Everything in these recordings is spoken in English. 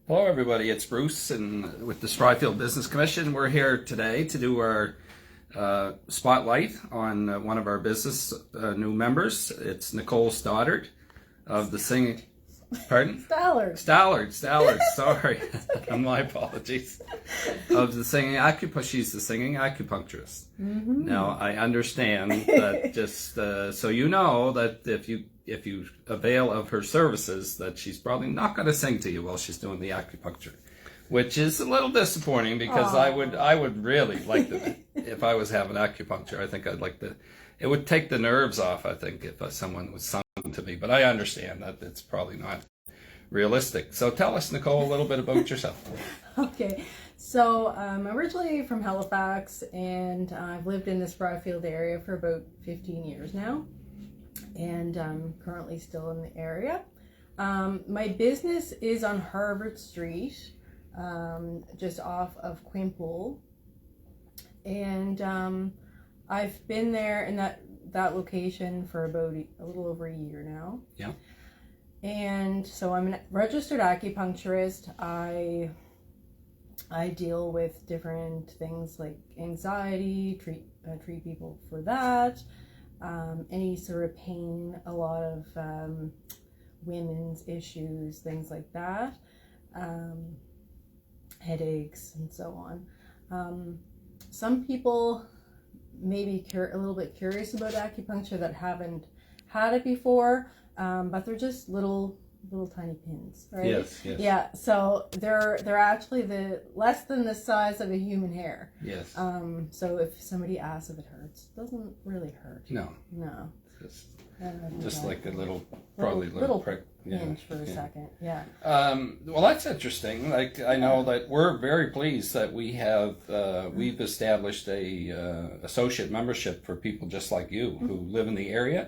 Hello, everybody. It's Bruce, and with the Spryfield Business Commission, we're here today to do our spotlight on one of our business new members. It's Nicole Stallard of the Singing. Pardon? Stallard. Sorry, my apologies. Of the Singing Acupuncturist. She's the Singing Acupuncturist. Mm-hmm. Now, I understand that just so you know that if you avail of her services, that she's probably not going to sing to you while she's doing the acupuncture, which is a little disappointing because Aww. I would really like to, if I was having acupuncture, I think I'd like to, it would take the nerves off, I think, if someone was sung to me, but I understand that it's probably not realistic. So tell us, Nicole, a little bit about yourself. Okay, so I'm originally from Halifax, and I've lived in the Spryfield area for about 15 years now, and I'm currently still in the area. My business is on Harvard Street, just off of Quimpool, and I've been there in that location for about a little over a year now. Yeah. And so I'm a registered acupuncturist. I deal with different things like anxiety, treat people for that, any sort of pain, a lot of women's issues, things like that, headaches and so on. Some people may be a little bit curious about acupuncture that haven't had it before, but they're just little tiny pins, right? Yes. Yeah, so they're actually less than the size of a human hair. Yes. So if somebody asks if it hurts, it doesn't really hurt. No. Just like a little, probably little prick. Pinch for a second. Yeah. Well, that's interesting. Like, I know that we're very pleased that we have we've established a associate membership for people just like you who live in the area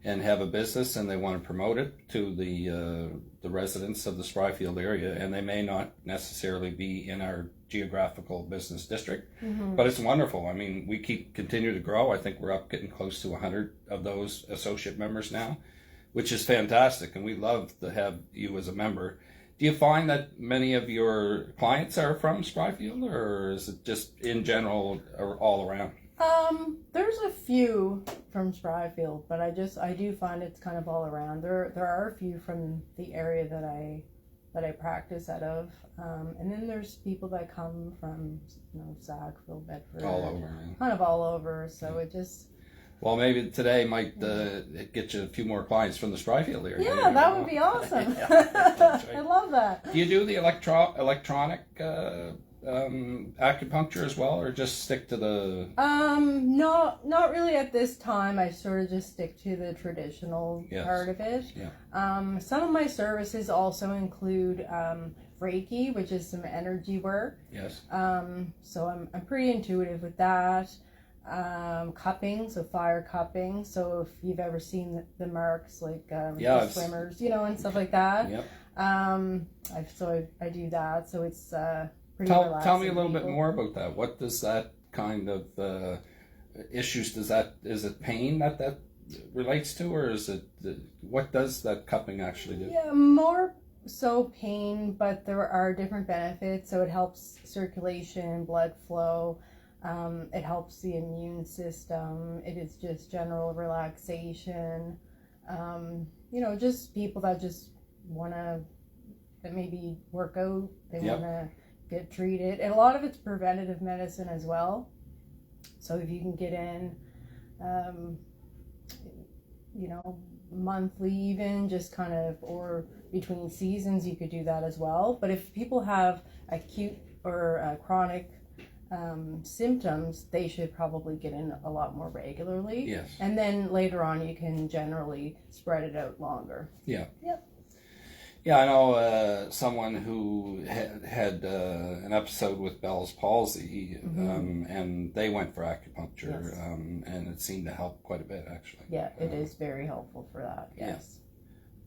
and have a business, and they want to promote it to the residents of the Spryfield area, and they may not necessarily be in our geographical business district, but it's wonderful. I mean, we continue to grow. I think we're up getting close to 100 of those associate members now, which is fantastic, and we love to have you as a member. Do you find that many of your clients are from Spryfield, or is it just in general or all around? There's a few from Spryfield, but I do find it's kind of all around. There are a few from the area that I practice out of, and then there's people that come from Sackville, Bedford, All over, yeah. kind of all over. So it just. Well, maybe today might get you a few more clients from the Spryfield area. Yeah, that would be awesome. Yeah, that's right. I love that. Do you do the electronic acupuncture as well, or just stick to the? Not really at this time. I sort of just stick to the traditional part of it. Yeah. Some of my services also include Reiki, which is some energy work. Yes. So I'm pretty intuitive with that. Cupping, so fire cupping. So if you've ever seen the marks, like the swimmers, and stuff like that. Yep. I do that. So it's pretty relaxing. Tell me a little bit more about that. What does that kind of issues is it pain that relates to, or is it what does that cupping actually do? Yeah, more so pain, but there are different benefits. So it helps circulation, blood flow. It helps the immune system. It is just general relaxation. Just people that just want to maybe work out. They want to get treated. And a lot of it's preventative medicine as well. So if you can get in, monthly even, just kind of, or between seasons, you could do that as well. But if people have acute or chronic symptoms, they should probably get in a lot more regularly. Yes. And then later on, you can generally spread it out longer. Yeah. Yep. Yeah, I know someone who had an episode with Bell's palsy, and they went for acupuncture, Yes. And it seemed to help quite a bit, actually. Yeah, it is very helpful for that. Yes.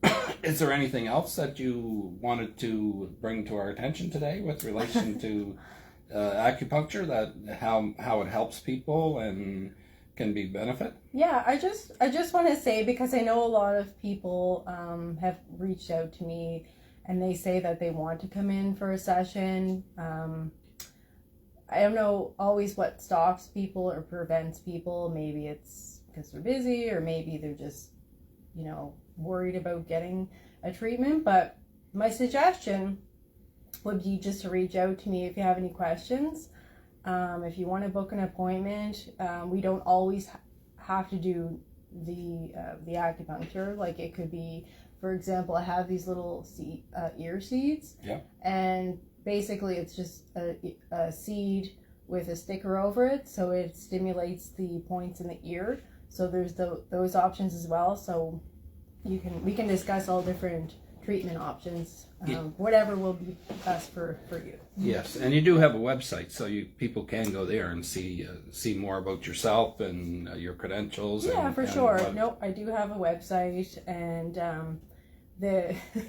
Yeah. Is there anything else that you wanted to bring to our attention today with relation to acupuncture, that how it helps people and can be benefit? Yeah, I just want to say, because I know a lot of people have reached out to me and they say that they want to come in for a session. I don't know always what stops people or prevents people. Maybe it's because they're busy, or maybe they're just, worried about getting a treatment. But my suggestion would be just to reach out to me if you have any questions. If you want to book an appointment, we don't always have to do the acupuncture. Like, it could be, for example, I have these little ear seeds. Yeah. And basically it's just a seed with a sticker over it, so it stimulates the points in the ear. So there's those options as well. So we can discuss all different treatment options, whatever will be best for you. Yes, and you do have a website, so people can go there and see more about yourself and your credentials. Yeah, for sure. No, I do have a website, and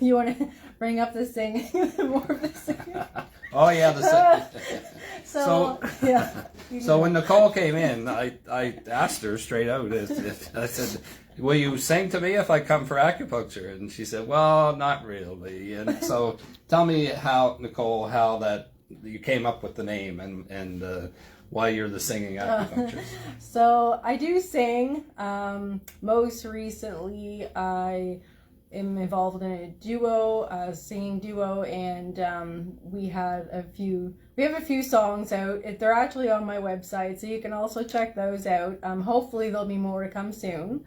you want to bring up the singing, more of the singing. Oh yeah, the singing. So yeah. So when Nicole came in, I asked her straight out. I said, "Will you sing to me if I come for acupuncture?" And she said, "Well, not really." And so, tell me Nicole, how that you came up with the name and why you're the singing acupuncturist. So I do sing. Most recently, I am involved in a singing duo, and we have a few songs out. They're actually on my website, so you can also check those out. Hopefully there'll be more to come soon.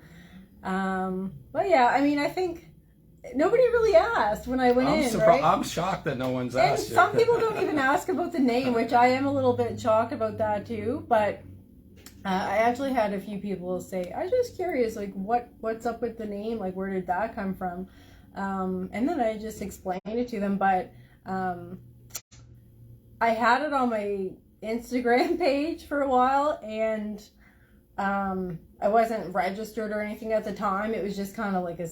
But yeah, I think nobody really asked when I went in, right? I'm shocked that no one's asked you. Some people don't even ask about the name, which I am a little bit shocked about that too. But I actually had a few people say, "I'm just curious, like what's up with the name? Like, where did that come from?" And then I just explained it to them. But I had it on my Instagram page for a while, and I wasn't registered or anything at the time. It was just kind of like a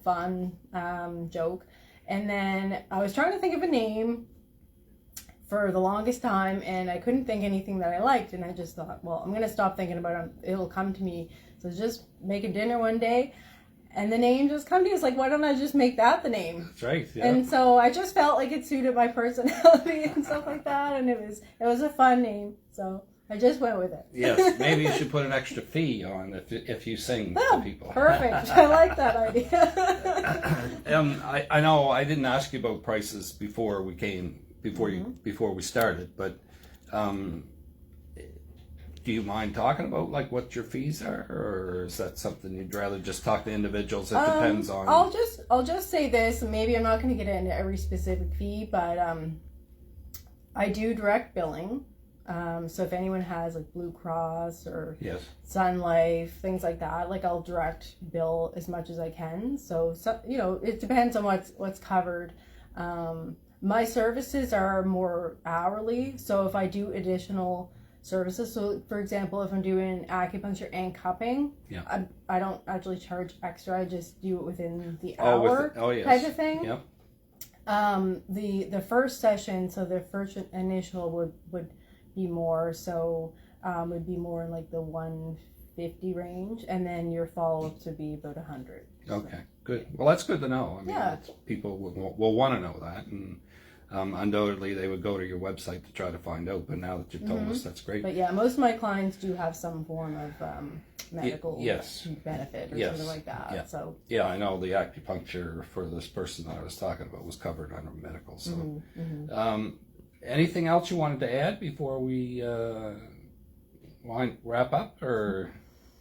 fun joke. And then I was trying to think of a name for the longest time, and I couldn't think anything that I liked, and I just thought, well, I'm going to stop thinking about it. It'll come to me. So just making dinner one day, and the name just come to me. It's like, why don't I just make that the name? That's right. Yeah. And so I just felt like it suited my personality and stuff like that, and it was a fun name. So I just went with it. Yes, maybe you should put an extra fee on if you sing to people. Perfect. I like that idea. I know I didn't ask you about prices before we came. Before we started, but do you mind talking about like what your fees are, or is that something you'd rather just talk to individuals? It depends on. I'll just say this. Maybe I'm not going to get into every specific fee, but I do direct billing. So if anyone has like Blue Cross or Sun Life, things like that, like I'll direct bill as much as I can. So it depends on what's covered. My services are more hourly, so if I do additional services, so for example, if I'm doing acupuncture and cupping, I don't actually charge extra. I just do it within the hour type of thing. Yep. The first session, so the first initial would be more, so would be more in like the 150 range, and then your follow-ups would be about 100. Okay, good. Well, that's good to know. People will want to know that, and undoubtedly they would go to your website to try to find out. But now that you've told us, that's great. But yeah, most of my clients do have some form of medical benefit or something like that. Yeah. So yeah, I know the acupuncture for this person that I was talking about was covered under medical. So, anything else you wanted to add before we wrap up, or?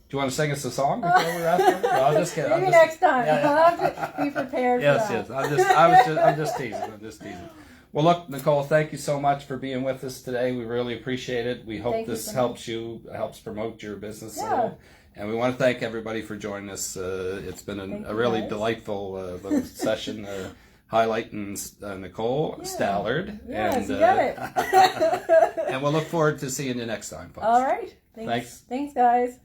Do you want to sing us a song before we wrap up? No, I'm just kidding. Maybe next time. I'll have to be prepared for that. Yes. I'm just teasing. Well, look, Nicole, thank you so much for being with us today. We really appreciate it. We hope this helps promote your business a little. And we want to thank everybody for joining us. It's been a really delightful little session highlighting Nicole Stallard. Yes, you got it. And we'll look forward to seeing you next time, folks. All right. Thanks, guys.